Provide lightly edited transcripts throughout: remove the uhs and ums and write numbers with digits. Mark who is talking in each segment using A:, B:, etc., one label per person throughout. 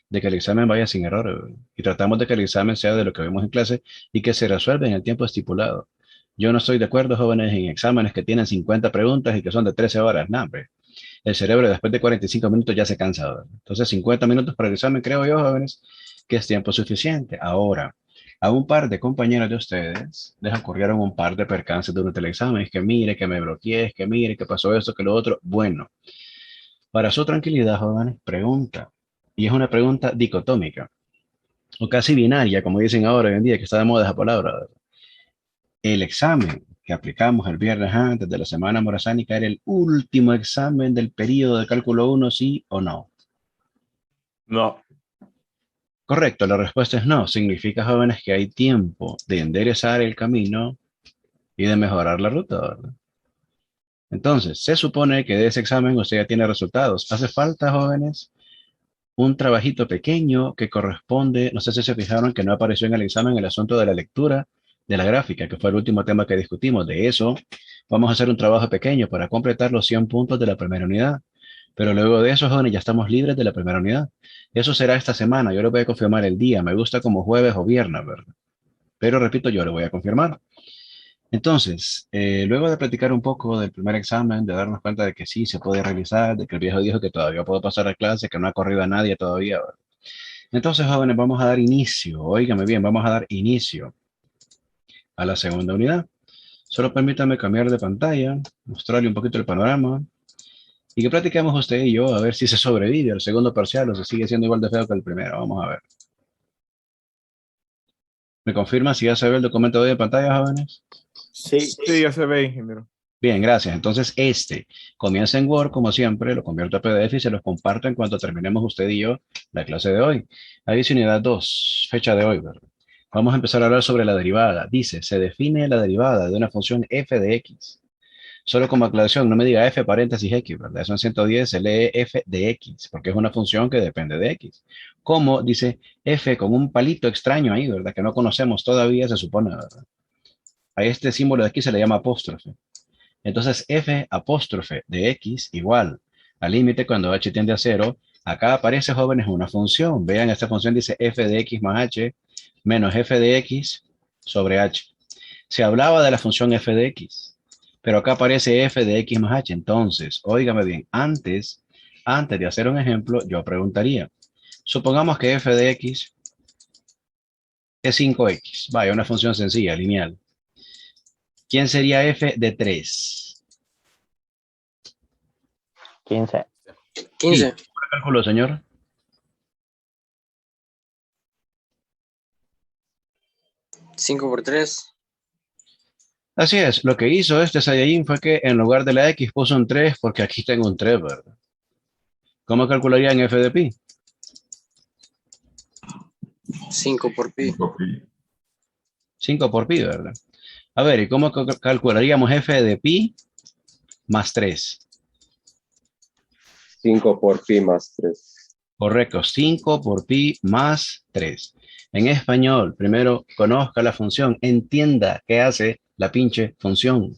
A: de que el examen vaya sin error, y tratamos de que el examen sea de lo que vemos en clase y que se resuelva en el tiempo estipulado. Yo no estoy de acuerdo, jóvenes, en exámenes que tienen 50 preguntas y que son de 13 horas. No, hombre. El cerebro después de 45 minutos ya se cansa, ¿verdad? Entonces, 50 minutos para el examen, creo yo, jóvenes, que es tiempo suficiente. Ahora, a un par de compañeros de ustedes les ocurrieron un par de percances durante el examen. Es que mire, que me bloqueé, es que mire, que pasó esto, que lo otro. Bueno, para su tranquilidad, jóvenes, pregunta. Y es una pregunta dicotómica, o casi binaria, como dicen ahora hoy en día, que está de moda esa palabra, ¿verdad? El examen que aplicamos el viernes antes de la semana morazánica era el último examen del periodo de cálculo uno, ¿sí o no?
B: No,
A: Correcto, la respuesta es no. Significa, jóvenes, que hay tiempo de enderezar el camino y de mejorar la ruta, ¿verdad? Entonces, se supone que de ese examen usted ya tiene resultados. Hace falta, jóvenes, un trabajito pequeño que corresponde, no sé si se fijaron que no apareció en el examen el asunto de la lectura de la gráfica, que fue el último tema que discutimos. De eso, vamos a hacer un trabajo pequeño para completar los 100 puntos de la primera unidad. Pero luego de eso, jóvenes, ya estamos libres de la primera unidad. Eso será esta semana. Yo le voy a confirmar el día. Me gusta como jueves o viernes, ¿verdad? Pero repito, yo le voy a confirmar. Entonces, luego de platicar un poco del primer examen, de darnos cuenta de que sí se puede realizar, de que el viejo dijo que todavía puedo pasar la clase, que no ha corrido a nadie todavía, ¿verdad? Entonces, jóvenes, vamos a dar inicio. Óigame bien, vamos a dar inicio a la segunda unidad. Solo permítame cambiar de pantalla, mostrarle un poquito el panorama y que platiquemos usted y yo a ver si se sobrevive al segundo parcial o si sigue siendo igual de feo que el primero. Vamos a ver. ¿Me confirma si ya se ve el documento de hoy en pantalla, jóvenes?
C: Sí,
B: sí, ya se ve, ingeniero.
A: Bien, gracias. Entonces, este comienza en Word, como siempre, lo convierto a PDF y se los comparto en cuanto terminemos usted y yo la clase de hoy. Ahí dice unidad 2, fecha de hoy, ¿verdad? Vamos a empezar a hablar sobre la derivada. Dice, se define la derivada de una función f de x. Solo como aclaración, no me diga f paréntesis x, ¿verdad? Eso en 110 se lee f de x, porque es una función que depende de x. Como dice f con un palito extraño ahí, ¿verdad? Que no conocemos todavía, se supone, ¿verdad? A este símbolo de aquí se le llama apóstrofe. Entonces, f apóstrofe de x igual al límite cuando h tiende a cero. Acá aparece, jóvenes, una función. Vean, esta función dice f de x más h menos f de x sobre h. Se hablaba de la función f de x, pero acá aparece f de x más h. Entonces, óigame bien, antes de hacer un ejemplo, yo preguntaría, supongamos que f de x es 5x. Vaya, una función sencilla, lineal. ¿Quién sería f de 3?
C: 15.
A: Sí,
D: 15.
A: ¿por cálculo, señor?
D: 5 por 3.
A: Así es, lo que hizo este Saiyajin fue que en lugar de la X puso un 3 porque aquí tengo un 3, ¿verdad? ¿Cómo calcularía en f de pi?
D: 5 por pi.
A: 5 por pi, ¿verdad? A ver, ¿y cómo calcularíamos f de pi más 3?
E: 5 por pi más 3.
A: Correcto, 5 por pi más 3. En español, primero conozca la función, entienda qué hace la pinche función.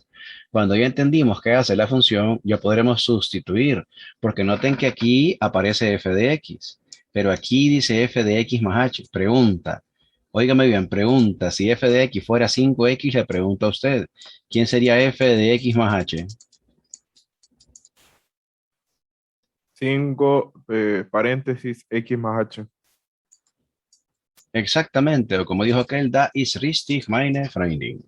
A: Cuando ya entendimos qué hace la función, ya podremos sustituir, porque noten que aquí aparece f de x, pero aquí dice f de x más h. Pregunta, óigame bien, pregunta, si f de x fuera 5x, le pregunto a usted, ¿quién sería f de x más h?
B: 5 paréntesis x más h.
A: Exactamente, o como dijo aquel, da ist richtig, meine Freundin.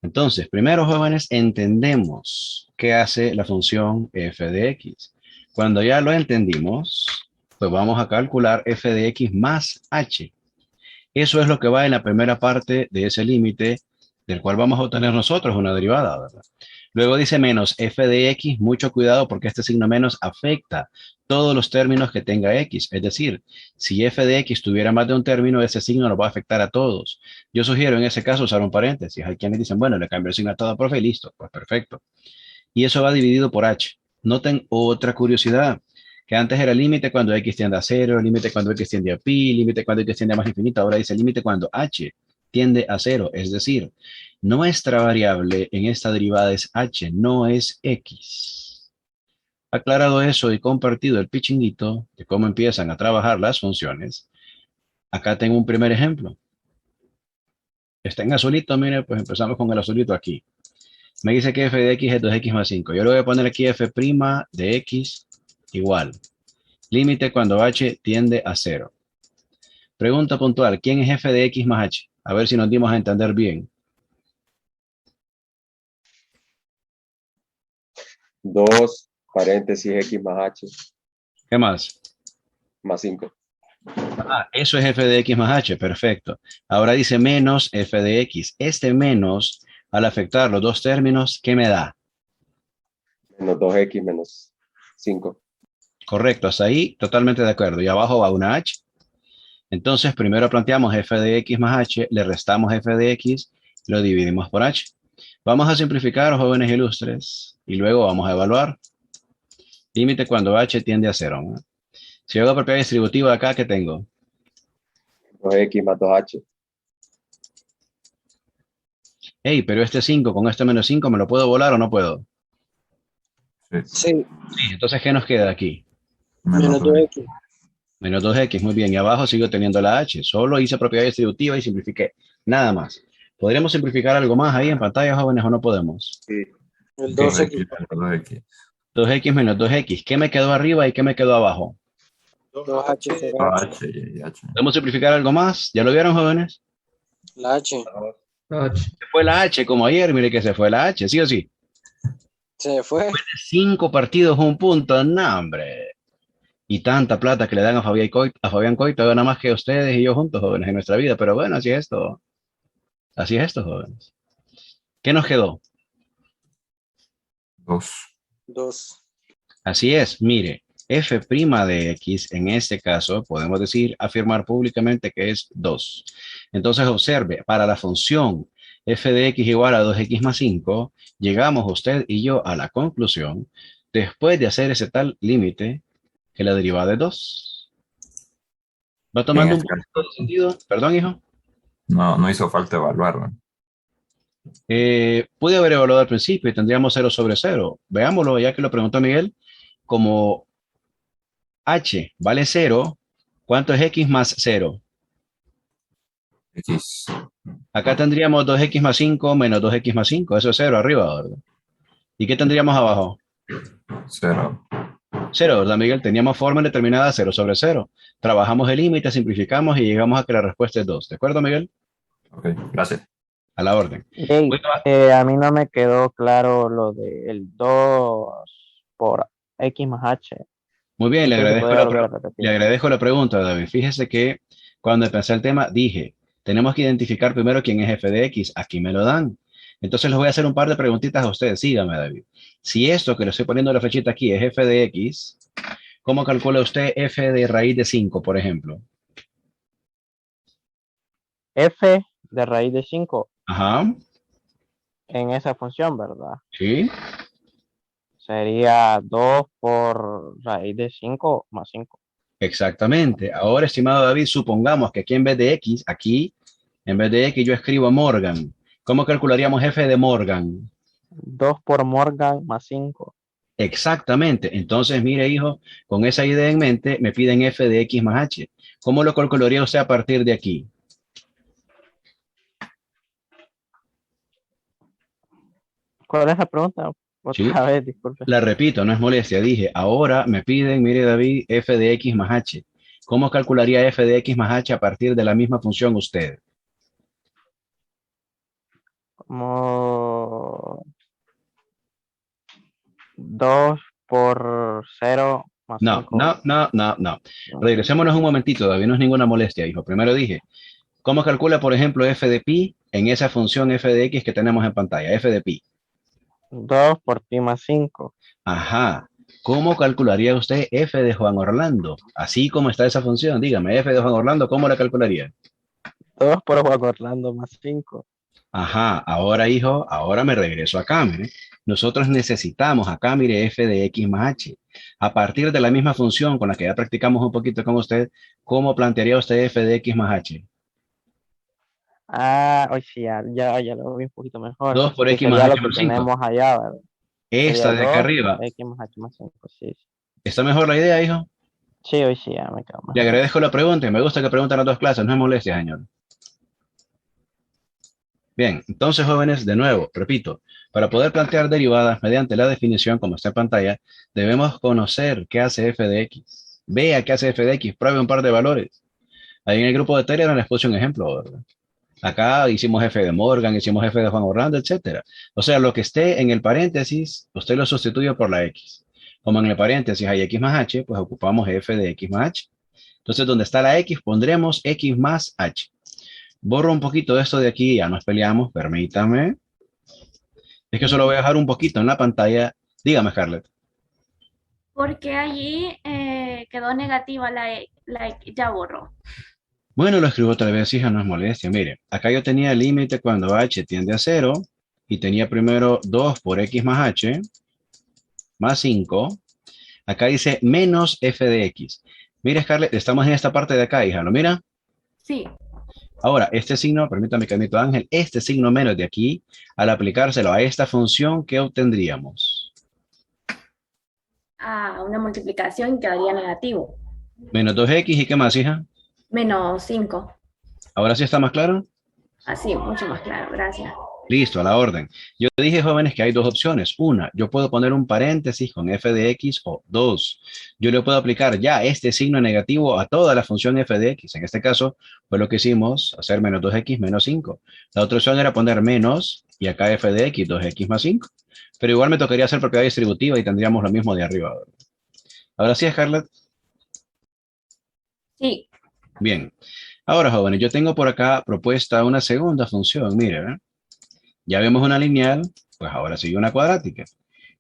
A: Entonces, primero, jóvenes, entendemos qué hace la función f de x. Cuando ya lo entendimos, pues vamos a calcular f de x más h. Eso es lo que va en la primera parte de ese límite del cual vamos a obtener nosotros una derivada, ¿verdad? Luego dice menos f de x, mucho cuidado porque este signo menos afecta todos los términos que tenga x. Es decir, si f de x tuviera más de un término, ese signo nos va a afectar a todos. Yo sugiero en ese caso usar un paréntesis. Hay quienes dicen, bueno, le cambio el signo a todo, profe, y listo. Pues perfecto. Y eso va dividido por h. Noten otra curiosidad, que antes era límite cuando x tiende a cero, límite cuando x tiende a pi, límite cuando x tiende a más infinito, ahora dice límite cuando h tiende a cero, es decir, nuestra variable en esta derivada es h, no es x. Aclarado eso y compartido el pichinguito de cómo empiezan a trabajar las funciones, acá tengo un primer ejemplo. Está en azulito, mire, pues empezamos con el azulito aquí. Me dice que f de x es 2x más 5. Yo le voy a poner aquí f' de x igual. Límite cuando h tiende a 0. Pregunta puntual, ¿quién es f de x más h? A ver si nos dimos a entender bien.
E: 2 paréntesis x más h
A: ¿Qué más?
E: más 5.
A: Ah, eso es f de x más h, perfecto. Ahora dice menos f de x. Este menos, al afectar los dos términos, ¿qué me da?
E: Menos 2x menos 5.
A: Correcto, hasta ahí totalmente de acuerdo. Y abajo va una h. Entonces, primero planteamos f de x más h, le restamos f de x, lo dividimos por h. Vamos a simplificar, jóvenes ilustres, y luego vamos a evaluar. Límite cuando h tiende a 0, ¿no? Si hago propiedad distributiva acá, ¿qué tengo?
E: 2x más 2h.
A: Hey, pero este 5 con este menos 5, ¿me lo puedo volar o no puedo?
B: Sí.
D: Sí,
A: Sí, entonces, ¿qué nos queda aquí?
D: menos 2x.
A: Menos 2x, muy bien. Y abajo sigo teniendo la h. Solo hice propiedad distributiva y simplifiqué. Nada más. ¿Podríamos simplificar algo más ahí en pantalla, jóvenes, o no podemos?
E: Sí.
D: El
B: 2x
D: 2x.
B: menos 2x.
A: 2x menos 2x. ¿Qué me quedó arriba y qué me quedó abajo?
D: 2h será
B: H y H.
A: ¿Podemos simplificar algo más? ¿Ya lo vieron, jóvenes?
D: la h.
A: Se fue la h como ayer, mire que se fue la h, ¿sí o sí?
D: Se fue.
A: 5 partidos, un punto, no, hombre. Y tanta plata que le dan a Fabián Coito, gana más que ustedes y yo juntos, jóvenes, en nuestra vida. Pero bueno, así es esto. Así es esto, jóvenes. ¿Qué nos quedó?
B: 2.
D: 2.
A: Así es, mire, f' de x, en este caso, podemos decir, afirmar públicamente que es 2. Entonces, observe, para la función f de x igual a 2x más 5, llegamos usted y yo a la conclusión, después de hacer ese tal límite, que la derivada es 2. ¿Va
B: En
A: tomando un
B: este caso,
A: poquito de sentido? Perdón, hijo.
B: no hizo falta evaluar, ¿no?
A: Pude haber evaluado al principio y tendríamos 0 sobre 0. Veámoslo, ya que lo preguntó Miguel, como h vale 0, ¿cuánto es x más 0?
B: X,
A: Acá tendríamos 2x más 5 menos 2x más 5, eso es 0 arriba, ¿verdad? ¿Y qué tendríamos abajo?
B: 0.
A: 0, ¿verdad, Miguel? Teníamos forma determinada 0 sobre 0. Trabajamos el límite, simplificamos y llegamos a que la respuesta es 2. ¿De acuerdo, Miguel?
B: Ok, gracias.
A: A la orden.
C: Ey,
A: Voy
C: a mí no me quedó claro lo del 2 por X más H.
A: Muy bien, le
C: No sé si
A: agradezco
C: podría
A: la,
C: volver a
A: pre-
C: repetir.
A: le agradezco la pregunta, David. Fíjese que cuando empecé el tema dije, tenemos que identificar primero quién es f de x. Aquí me lo dan. Entonces les voy a hacer un par de preguntitas a ustedes. Sígame, David. Si esto que le estoy poniendo la flechita aquí es f de x, ¿cómo calcula usted f de raíz de 5, por ejemplo?
C: F de raíz de 5
A: Ajá,
C: en esa función, ¿verdad?
A: sí,
C: Sería 2 por raíz de 5 más 5.
A: exactamente. Ahora, estimado David, supongamos que aquí en vez de x, yo escribo Morgan. ¿Cómo calcularíamos f de Morgan?
C: 2 por Morgan más 5.
A: Exactamente. Entonces, mire, hijo, con esa idea en mente, me piden f de x más h. ¿Cómo lo calcularía usted a partir de aquí?
C: ¿Cuál es la pregunta?
A: Sí,
C: Otra vez, disculpe.
A: la repito, no es molestia. Dije, ahora me piden, mire, David, f de x más h. ¿Cómo calcularía f de x más h a partir de la misma función usted?
C: Como 2 por 0 más
A: No,
C: 5.
A: no. Regresémonos un momentito, David, no es ninguna molestia, hijo. Primero dije, ¿cómo calcula, por ejemplo, f de pi en esa función f de x que tenemos en pantalla? F de pi.
C: 2 por pi más 5.
A: Ajá. ¿Cómo calcularía usted f de Juan Orlando? Así como está esa función, dígame, f de Juan Orlando, ¿cómo la calcularía?
C: 2 por Juan Orlando más 5.
A: Ajá, ahora hijo, ahora me regreso acá, mire. Nosotros necesitamos acá, mire, f de x más h. A partir de la misma función con la que ya practicamos un poquito con usted, ¿cómo plantearía usted f de x más h?
C: Ah, hoy sí, ya lo vi un poquito mejor.
A: 2 por
C: Que
A: x más
C: sería
A: h
C: lo que
A: más 5.
C: tenemos allá, ¿verdad?
A: Esta
C: Sería
A: de acá
C: 2
A: arriba.
C: X más H más 5. Sí, sí.
A: ¿Está mejor la idea, hijo?
C: Sí, hoy sí, ya me quedo
A: Le
C: mejor.
A: agradezco la pregunta y me gusta que pregunten las dos clases, no es molestia, señor. Bien, entonces, jóvenes, de nuevo, repito, para poder plantear derivadas mediante la definición, como está en pantalla, debemos conocer qué hace f de x. Vea qué hace f de x, pruebe un par de valores. Ahí en el grupo de Telegram les puse un ejemplo, ¿verdad? Acá hicimos f de Morgan, hicimos f de Juan Orlando, etcétera. O sea, lo que esté en el paréntesis, usted lo sustituye por la x. Como en el paréntesis hay x más h, pues ocupamos f de x más h. Entonces, donde está la x, pondremos x más h. Borro un poquito esto de aquí, ya nos peleamos, permítame. Es que solo voy a dejar un poquito en la pantalla. Dígame, Scarlett.
F: Porque allí quedó negativa ya borró.
A: Bueno, lo escribo otra vez, hija, no es molestia. Mire, acá yo tenía el límite cuando h tiende a 0 y tenía primero 2 por x más h más 5. Acá dice menos f de x. Mira, Scarlett, estamos en esta parte de acá, hija, ¿lo mira?
F: Sí.
A: Ahora, este signo, permítame, Carlito Ángel, este signo menos de aquí, al aplicárselo a esta función, ¿qué obtendríamos?
F: A una multiplicación quedaría negativo.
A: Menos 2x y qué más, hija.
F: Menos 5.
A: ¿Ahora sí está más claro?
F: Así, mucho más claro, gracias.
A: Listo, a la orden. Yo dije, jóvenes, que hay dos opciones. Una, yo puedo poner un paréntesis con f de x, o dos, yo le puedo aplicar ya este signo negativo a toda la función f de x. En este caso, fue lo que hicimos, hacer menos 2x menos 5. La otra opción era poner menos, y acá f de x, 2x más 5. Pero igual me tocaría hacer propiedad distributiva y tendríamos lo mismo de arriba. Ahora sí, Scarlett.
F: Sí.
A: Bien. Ahora, jóvenes, yo tengo por acá propuesta una segunda función. Miren, ¿eh? Ya vemos una lineal, pues ahora sigue una cuadrática.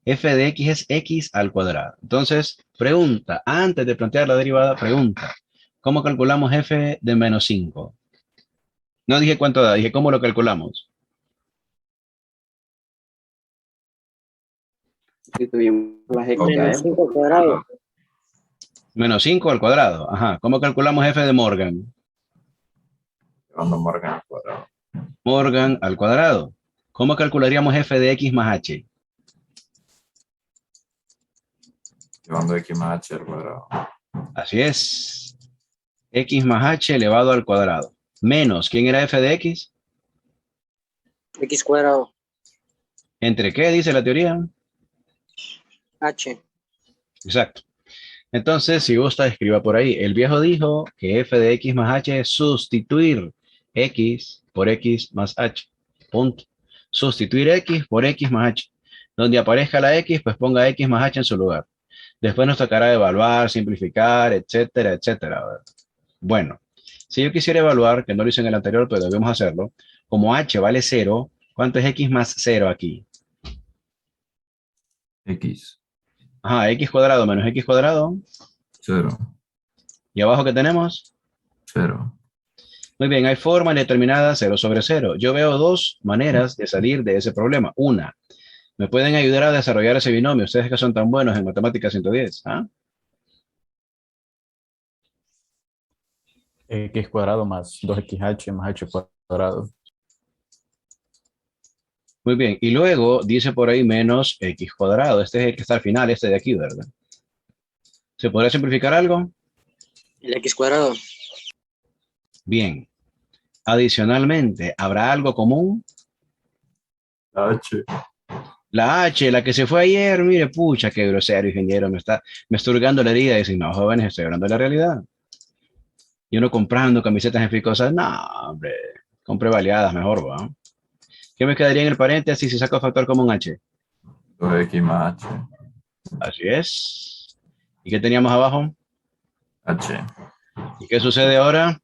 A: F de x es x al cuadrado. Entonces, pregunta, antes de plantear la derivada, pregunta, ¿cómo calculamos f de menos 5? No dije cuánto da, dije cómo lo calculamos.
E: Sustituimos las x a
D: Menos
E: f.
D: 5 cuadrado.
A: Menos 5 al cuadrado. Ajá. ¿Cómo calculamos f de Morgan?
B: Llevando Morgan al cuadrado.
A: Morgan al cuadrado. ¿Cómo calcularíamos f de x más h?
B: Llevando x más h al cuadrado.
A: Así es. X más h elevado al cuadrado. Menos, ¿quién era f de x?
D: X cuadrado.
A: ¿Entre qué dice la teoría?
D: H.
A: Exacto. Entonces, si gusta, escriba por ahí. El viejo dijo que f de x más h es sustituir x por x más h. Punto. Sustituir x por x más h. Donde aparezca la x, pues ponga x más h en su lugar. Después nos tocará evaluar, simplificar, etcétera, etcétera. Bueno, si yo quisiera evaluar, que no lo hice en el anterior, pero debemos hacerlo, como h vale 0, ¿cuánto es x más 0 aquí?
B: X.
A: Ajá, x cuadrado menos x cuadrado.
B: 0.
A: ¿Y abajo qué tenemos?
B: 0.
A: Muy bien, hay forma determinada 0 sobre 0. Yo veo dos maneras de salir de ese problema. Una, me pueden ayudar a desarrollar ese binomio, ustedes que son tan buenos en matemáticas 110. ¿Ah?
G: X cuadrado más 2xh más h cuadrado.
A: Muy bien, y luego dice por ahí menos x cuadrado. Este es el que está al final, este de aquí, ¿verdad? ¿Se podría simplificar algo?
D: El X cuadrado.
A: Bien. Adicionalmente, ¿habrá algo común?
B: H.
A: La H, la que se fue ayer, mire, pucha, qué grosero, ingeniero, me está hurgando la herida y dice, no, jóvenes, estoy hablando de la realidad. Y uno comprando camisetas en cosas, no, hombre, compre baleadas mejor, ¿va? ¿Qué me quedaría en el paréntesis si saco factor común H?
B: 2x más h.
A: Así es. ¿Y qué teníamos abajo?
B: H.
A: ¿Y qué sucede ahora?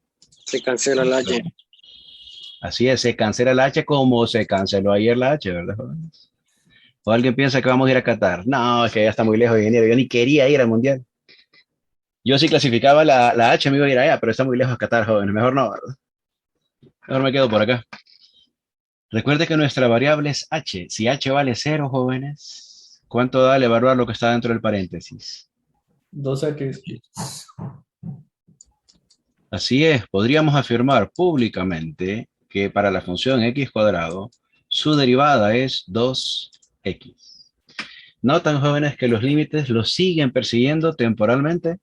D: Se cancela el H.
A: Así es, se cancela el H como se canceló ayer la H, ¿verdad, jóvenes? O alguien piensa que vamos a ir a Qatar. No, es que ya está muy lejos, ingeniero. Yo ni quería ir al mundial. Yo sí clasificaba la H, me iba a ir allá, pero está muy lejos Qatar, jóvenes. Mejor no, ¿verdad? Mejor me quedo por acá. Recuerde que nuestra variable es H. Si H vale 0, jóvenes, ¿cuánto da al evaluar lo que está dentro del paréntesis?
H: 2x.
A: Así es, podríamos afirmar públicamente que para la función x cuadrado, su derivada es 2x. ¿Notan, jóvenes, que los límites los siguen persiguiendo temporalmente?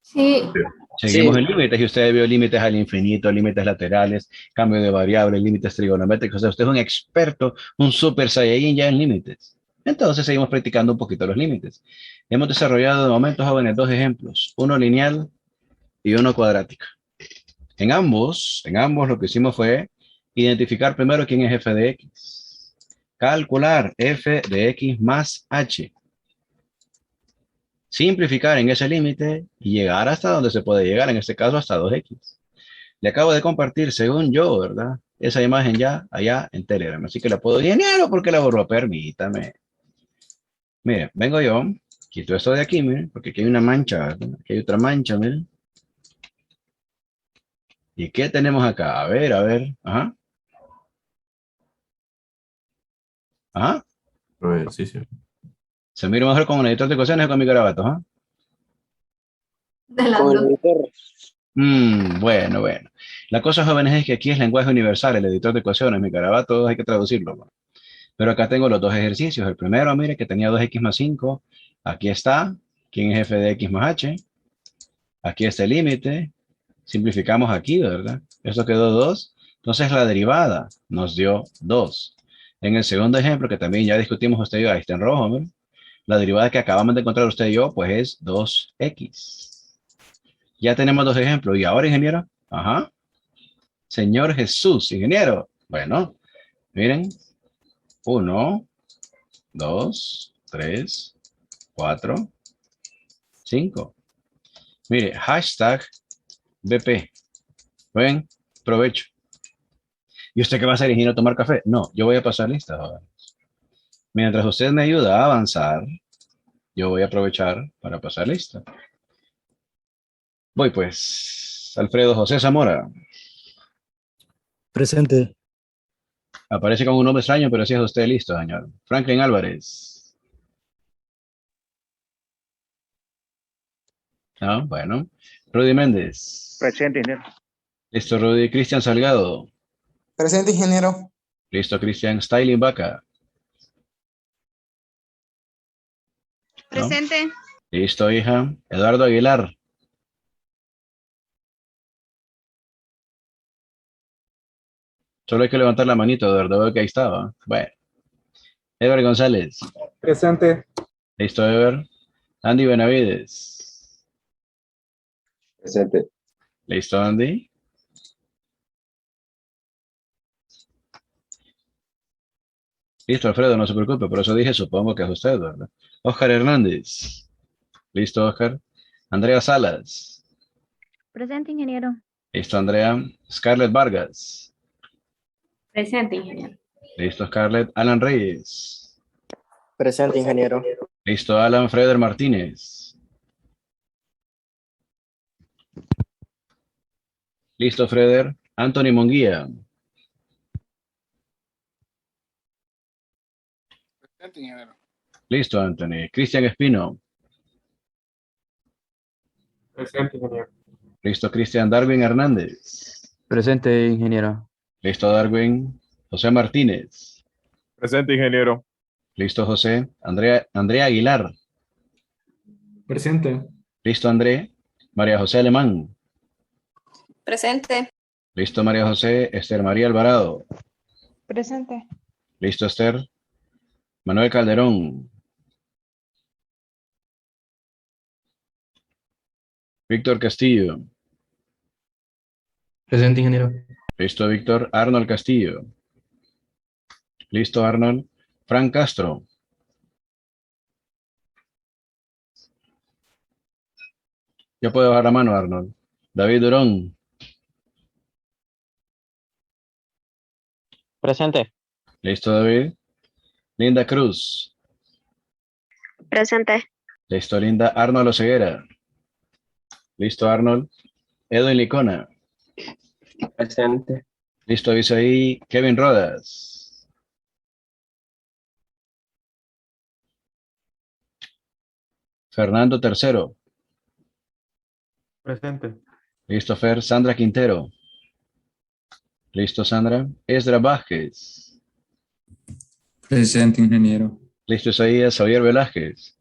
F: Sí.
A: Seguimos
D: Sí.
A: en límites y usted vio límites al infinito, límites laterales, cambio de variables, límites trigonométricos. O sea, usted es un experto, un super saiyajin ya en límites. Entonces seguimos practicando un poquito los límites. Hemos desarrollado de momento, jóvenes, dos ejemplos, uno lineal y uno cuadrático. En ambos lo que hicimos fue identificar primero quién es f de x. Calcular f de x más h. Simplificar en ese límite y llegar hasta donde se puede llegar, en este caso hasta 2x. Le acabo de compartir, según yo, ¿verdad? Esa imagen ya allá en Telegram, así que la puedo llenar porque la borró, permítame. Mire, vengo yo, quito esto de aquí, mire, porque aquí hay una mancha, ¿verdad? Aquí hay otra mancha, mire. ¿Y qué tenemos acá? A ver, ajá. Ajá.
B: Otro ejercicio.
A: Se mira mejor con un editor de ecuaciones o con mi garabato, ¿ah?
F: De las
D: Con el
F: dos.
D: editor.
A: Bueno. La cosa, jóvenes, es que aquí es lenguaje universal, el editor de ecuaciones, mi garabato hay que traducirlo, ¿no? Pero acá tengo los dos ejercicios. El primero, mire, que tenía 2x más 5. Aquí está. ¿Quién es f de x más h? Aquí está el límite. Simplificamos aquí, ¿verdad? Esto quedó 2. Entonces la derivada nos dio 2. En el segundo ejemplo, que también ya discutimos usted y yo, ahí está en rojo, ¿no? La derivada que acabamos de encontrar usted y yo, pues es 2x. Ya tenemos dos ejemplos. ¿Y ahora, ingeniero? Ajá. Señor Jesús, ingeniero. Bueno, miren. 1, 2, 3, 4, 5. Mire, hashtag BP. ¿Ven? Provecho. ¿Y usted qué va a hacer, ingeniero? ¿Tomar café? No, yo voy a pasar lista ahora. Mientras usted me ayuda a avanzar, yo voy a aprovechar para pasar lista. Voy pues. Alfredo José Zamora.
I: Presente.
A: Aparece con un nombre extraño, pero sí es usted listo, señor. Franklin Álvarez. Ah, bueno. Rudy Méndez.
C: Presente, ingeniero.
A: Listo, Rudy. Cristian Salgado.
J: Presente, ingeniero.
A: Listo, Cristian. Styling Vaca. ¿No?
F: Presente.
A: Listo, hija. Eduardo Aguilar. Solo hay que levantar la manito, Eduardo. Veo que ahí estaba. Bueno. Ever González.
H: Presente.
A: Listo, Ever. Andy Benavides.
E: Presente.
A: Listo, Andy. Listo, Alfredo, no se preocupe. Por eso dije, supongo que es usted, ¿verdad? Oscar Hernández. Listo, Oscar. Andrea Salas.
F: Presente, ingeniero.
A: Listo, Andrea. Scarlett Vargas.
F: Presente, ingeniero.
A: Listo, Scarlett. Alan Reyes.
D: Presente, ingeniero.
A: Listo, Alan Freder Martínez. Listo, Freder. Anthony Monguía.
J: Presente, ingeniero.
A: Listo, Anthony. Cristian Espino.
H: Presente, ingeniero.
A: Listo, Cristian. Darwin Hernández.
G: Presente, ingeniero.
A: Listo, Darwin. José Martínez.
K: Presente, ingeniero.
A: Listo, José. Andrea Aguilar.
H: Presente.
A: Listo, André. María José Alemán.
F: Presente.
A: Listo, María José. Esther María Alvarado.
F: Presente.
A: Listo, Esther. Manuel Calderón. Víctor Castillo.
I: Presente, ingeniero.
A: Listo, Víctor. Arnold Castillo. Listo, Arnold. Frank Castro. Ya puede bajar la mano, Arnold. David Durón.
C: Presente.
A: Listo, David. Linda Cruz.
F: Presente.
A: Listo, Linda. Arnold Oseguera. Listo, Arnold. Edwin Licona.
D: Presente.
A: Listo, aviso ahí. Kevin Rodas. Fernando Tercero.
H: Presente.
A: Listo, Fer. Sandra Quintero. Listo, Sandra. Esdra Vázquez.
B: Presente, ingeniero.
A: Listo, Isaías, Xavier Velázquez.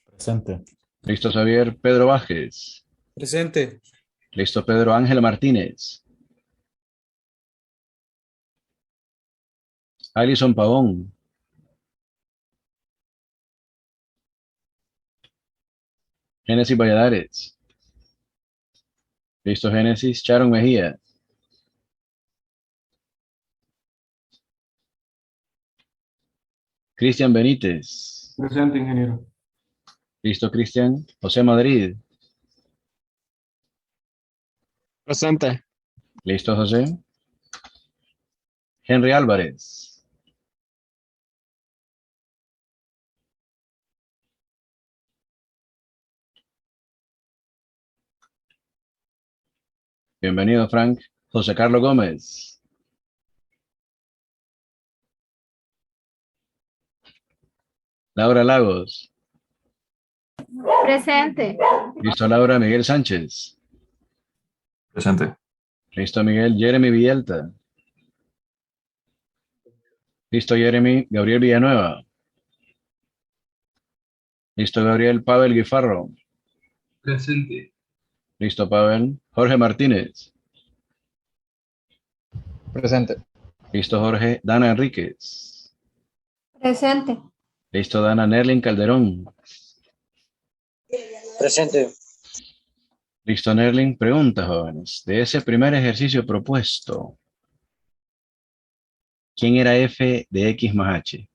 G: Presente.
A: Listo, Xavier, Pedro Vázquez.
J: Presente.
A: Listo, Pedro Ángel Martínez. Alison Pavón. Génesis Valladares. Listo, Génesis, Sharon Mejía. Cristian Benítez.
H: Presente, ingeniero.
A: Listo, Cristian. José Madrid.
D: Presente.
A: Listo, José. Henry Álvarez. Bienvenido, Frank. José Carlos Gómez. Laura Lagos.
F: Presente.
A: Listo, Laura. Miguel Sánchez.
B: Presente.
A: Listo, Miguel. Jeremy Villalta. Listo, Jeremy. Gabriel Villanueva. Listo, Gabriel. Pavel Guifarro.
H: Presente.
A: Listo, Pavel. Jorge Martínez.
J: Presente.
A: Listo, Jorge. Dana Enríquez.
F: Presente.
A: Listo, Dana. Nerlin Calderón.
D: Presente.
A: Listo, Nerlin. Pregunta, jóvenes. De ese primer ejercicio propuesto, ¿quién era f de x más h?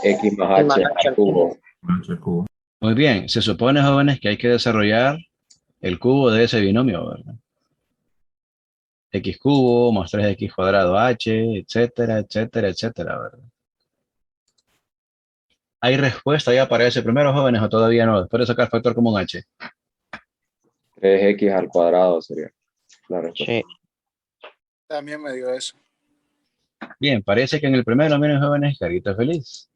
E: X más H al cubo.
B: H cubo.
A: Muy bien. Se supone, jóvenes, que hay que desarrollar el cubo de ese binomio, ¿verdad? X cubo más 3x cuadrado h, etcétera, etcétera, etcétera, ¿verdad? ¿Hay respuesta ya para ese primero, jóvenes, o todavía no? Después de sacar factor común h.
E: 3x al cuadrado sería la respuesta.
C: Sí.
J: También me dio eso.
A: Bien, parece que en el primero, miren, jóvenes, carita feliz.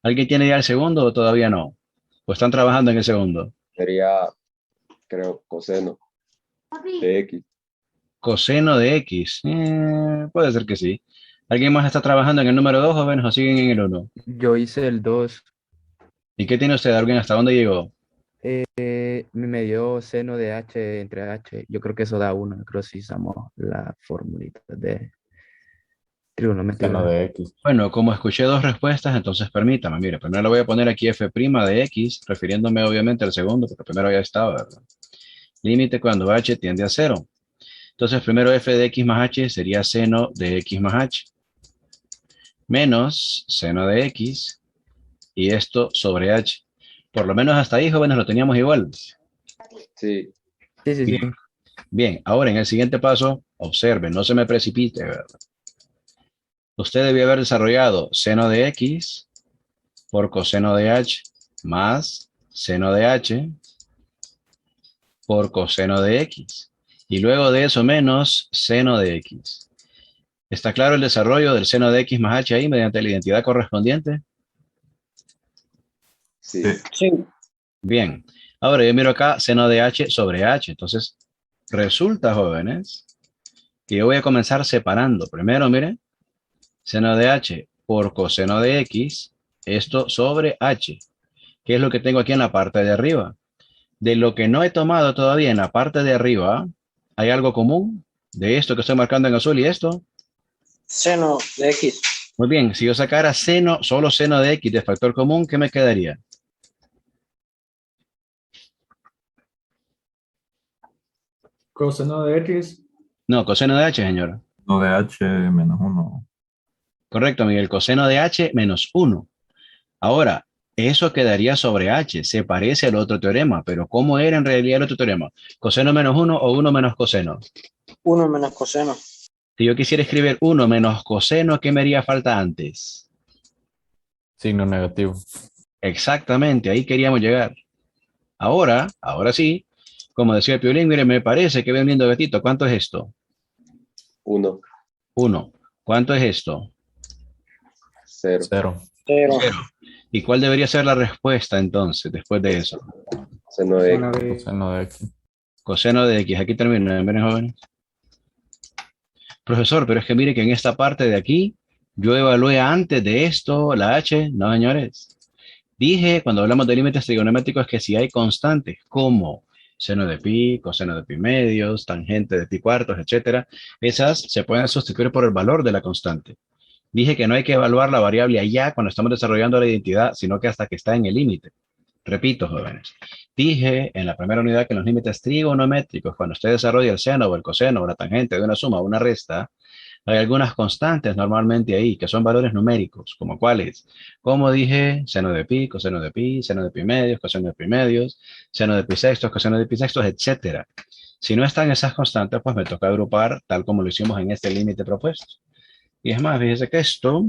A: ¿Alguien tiene ya el segundo o todavía no? ¿O están trabajando en el segundo?
E: Sería, creo, coseno de X.
A: Coseno de x. Puede ser que sí. ¿Alguien más está trabajando en el número 2, jóvenes, o siguen en el 1?
I: Yo hice el 2.
A: ¿Y qué tiene usted? ¿Alguien hasta dónde llegó?
I: Me dio seno de h entre h. Yo creo que eso da 1. Creo que si usamos la formulita de trigonometría.
G: Seno de X.
A: Bueno, como escuché dos respuestas, entonces permítame. Mire, primero le voy a poner aquí f' de x, refiriéndome obviamente al segundo, porque primero ya estaba, ¿verdad? Límite cuando h tiende a 0. Entonces, primero f de x más h sería seno de x más h. Menos seno de x. Y esto sobre h. Por lo menos hasta ahí, jóvenes, lo teníamos igual.
E: Sí.
I: Sí.
A: Bien. Bien, ahora en el siguiente paso, observen, no se me precipite, ¿verdad? Usted debió haber desarrollado seno de x por coseno de h más seno de h por coseno de x. Y luego de eso menos seno de x. ¿Está claro el desarrollo del seno de x más h ahí mediante la identidad correspondiente?
E: Sí.
D: Sí.
A: Bien. Ahora yo miro acá seno de h sobre h. Entonces, resulta, jóvenes, que yo voy a comenzar separando. Primero, miren, seno de h por coseno de x, esto sobre h. ¿Qué es lo que tengo aquí en la parte de arriba? De lo que no he tomado todavía en la parte de arriba, ¿hay algo común? De esto que estoy marcando en azul y esto.
D: Seno de X.
A: Muy bien, si yo sacara seno, solo seno de x de factor común, ¿qué me quedaría?
H: Coseno de X.
A: No, coseno de h, señor.
B: No de H menos 1.
A: Correcto, Miguel, coseno de h menos 1. Ahora, eso quedaría sobre h, se parece al otro teorema, pero ¿cómo era en realidad el otro teorema? ¿Coseno menos 1 o 1 menos coseno?
D: 1 menos coseno.
A: Si yo quisiera escribir 1 menos coseno, ¿qué me haría falta antes?
G: Signo negativo.
A: Exactamente, ahí queríamos llegar. Ahora sí, como decía el Piolín, mire, me parece que ven lindo gatito. ¿Cuánto es esto?
E: 1,
A: 1. ¿Cuánto es esto?
E: 0.
G: 0.
D: 0.
A: 0. ¿Y cuál debería ser la respuesta entonces, después de eso?
E: Seno de X.
H: Coseno de
G: Seno de X.
A: Coseno de x. Aquí termina, miren, jóvenes. Profesor, pero es que mire que en esta parte de aquí, yo evalué antes de esto la H. No, señores. Dije, cuando hablamos de límites trigonométricos, que si hay constantes como seno de pi, coseno de pi medios, tangente de pi cuartos, etcétera, esas se pueden sustituir por el valor de la constante. Dije que no hay que evaluar la variable allá cuando estamos desarrollando la identidad, sino que hasta que está en el límite. Repito, jóvenes. Dije en la primera unidad que en los límites trigonométricos, cuando usted desarrolla el seno o el coseno o la tangente de una suma o una resta, hay algunas constantes normalmente ahí, que son valores numéricos, como cuáles. Como dije, seno de pi, coseno de pi, seno de pi medios, coseno de pi medios, seno de pi sextos, coseno de pi sextos, etcétera. Si no están esas constantes, pues me toca agrupar tal como lo hicimos en este límite propuesto. Y es más, fíjese que esto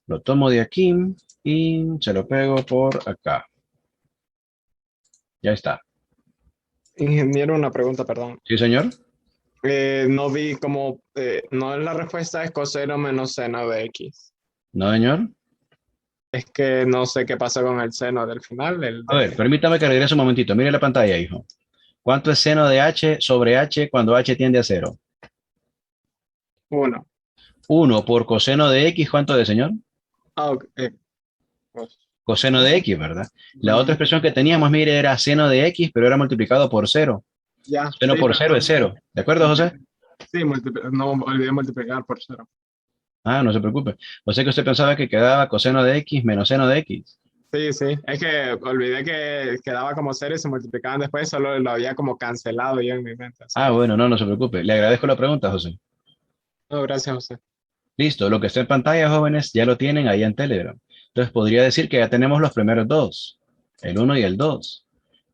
A: lo tomo de aquí y se lo pego por acá. Ya está.
D: Ingeniero, una pregunta, perdón.
A: ¿Sí, señor?
D: No vi como, no es la respuesta es coseno menos seno de X.
A: ¿No, señor?
D: Es que no sé qué pasa con el seno del final,
A: A ver, permítame que regrese un momentito. Mire la pantalla, hijo. ¿Cuánto es seno de h sobre h cuando h tiende a cero?
D: 1.
A: 1 por coseno de x, ¿cuánto de, señor?
D: Ah, ok. Pues,
A: Coseno de x, ¿verdad? La otra expresión que teníamos, mire, era seno de x, pero era multiplicado por cero.
D: ya.
A: Seno
D: Sí,
A: por cero es cero. ¿De acuerdo, José?
D: Sí, no olvidé multiplicar por 0.
A: Ah, no se preocupe. O sea que usted pensaba que quedaba coseno de x menos seno de x.
D: Sí, sí. Es que olvidé que quedaba como 0 y se multiplicaban después, solo lo había como cancelado yo en mi mente. Así.
A: Ah, bueno, no, no se preocupe. Le agradezco la pregunta, José.
D: No, gracias, José.
A: Listo, lo que está en pantalla, jóvenes, ya lo tienen ahí en Telegram. Entonces podría decir que ya tenemos los primeros dos, el uno y el 2.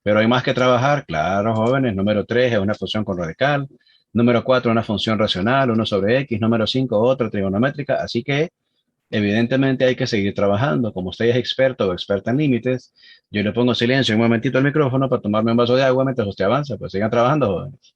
A: Pero hay más que trabajar, claro, jóvenes. Número 3 es una función con radical. Número 4 una función racional, uno sobre x. Número 5 otra trigonométrica. Así que evidentemente hay que seguir trabajando. Como usted es experto o experta en límites, yo le pongo silencio un momentito al micrófono para tomarme un vaso de agua mientras usted avanza. Pues sigan trabajando, jóvenes.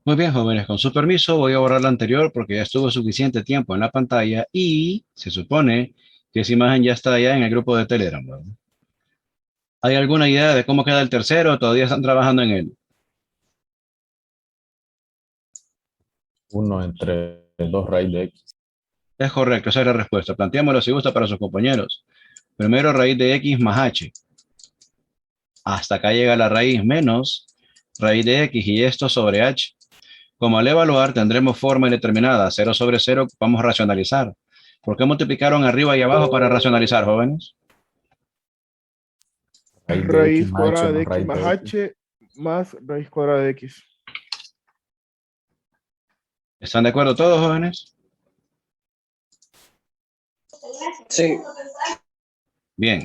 A: Muy bien, jóvenes, con su permiso voy a borrar la anterior porque ya estuvo suficiente tiempo en la pantalla y se supone que esa imagen ya está allá en el grupo de Telegram, ¿verdad? ¿Hay alguna idea de cómo queda el tercero? ¿Todavía están trabajando en él?
G: 1 entre 2 raíz de X.
A: Es correcto, esa es la respuesta. Planteémoslo si gusta para sus compañeros. Primero raíz de X más H. Hasta acá llega la raíz menos raíz de X y esto sobre H. Como al evaluar tendremos forma indeterminada, 0 sobre 0, vamos a racionalizar. ¿Por qué multiplicaron arriba y abajo para racionalizar, jóvenes?
K: Raíz cuadrada de X más H más raíz cuadrada de X.
A: ¿Están de acuerdo todos, jóvenes?
E: Sí.
A: Bien.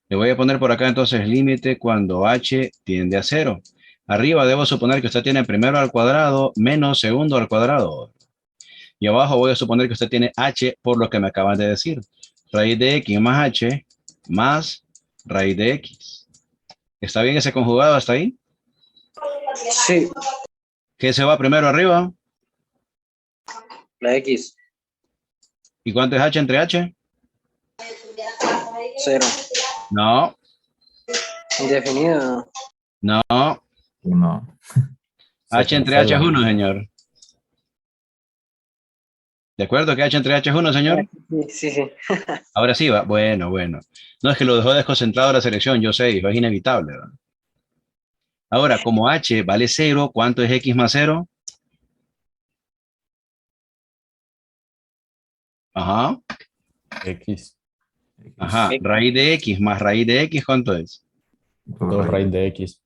A: Le voy a poner por acá entonces límite cuando H tiende a 0. Arriba debo suponer que usted tiene primero al cuadrado menos segundo al cuadrado. Y abajo voy a suponer que usted tiene H por lo que me acaban de decir. Raíz de X más H más raíz de X. ¿Está bien ese conjugado hasta ahí?
E: Sí.
A: ¿Qué se va primero arriba?
E: La X.
A: ¿Y cuánto es H entre H?
E: 0.
A: No,
E: Indefinida.
A: no.
B: 1.
A: H entre H es 1, señor. ¿De acuerdo que H entre H es 1, señor?
E: Sí, sí.
A: Ahora sí va. Bueno, bueno. No es que lo dejó desconcentrado la selección, yo sé, hijo, es inevitable, ¿verdad? Ahora, como H vale 0, ¿cuánto es X más 0? Ajá.
G: X.
A: Ajá. Raíz de X más raíz de X, ¿cuánto es?
G: 2 raíz de X.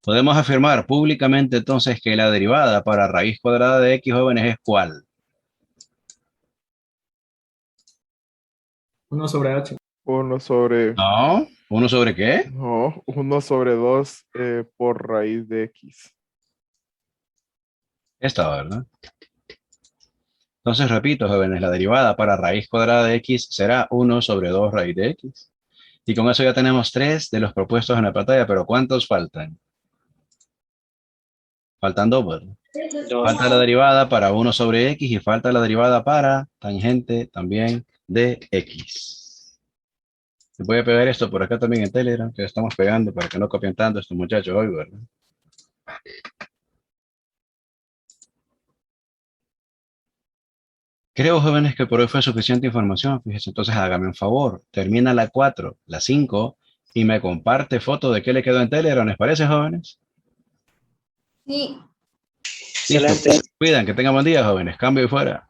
A: Podemos afirmar públicamente entonces que la derivada para raíz cuadrada de X, jóvenes, ¿es cuál?
H: 1 sobre H.
K: 1 sobre...
A: No. ¿1 sobre qué?
K: No, 1 sobre 2 por raíz de X.
A: Esta, ¿verdad? Entonces, repito, jóvenes, la derivada para raíz cuadrada de X será 1 sobre 2 raíz de X. Y con eso ya tenemos 3 de los propuestos en la pantalla, pero ¿cuántos faltan? Faltan 2, ¿verdad? Falta la derivada para 1 sobre X y falta la derivada para tangente también de X. Voy a pegar esto por acá también en Telegram, que estamos pegando para que no copien tanto estos muchachos hoy, ¿verdad? Creo, jóvenes, que por hoy fue suficiente información. Fíjense, entonces hágame un favor. Termina la 4, la 5 y me comparte foto de qué le quedó en Telegram. ¿Les parece, jóvenes?
F: Sí.
A: Listo. Cuidan, que tengan buen día, jóvenes. Cambio y fuera.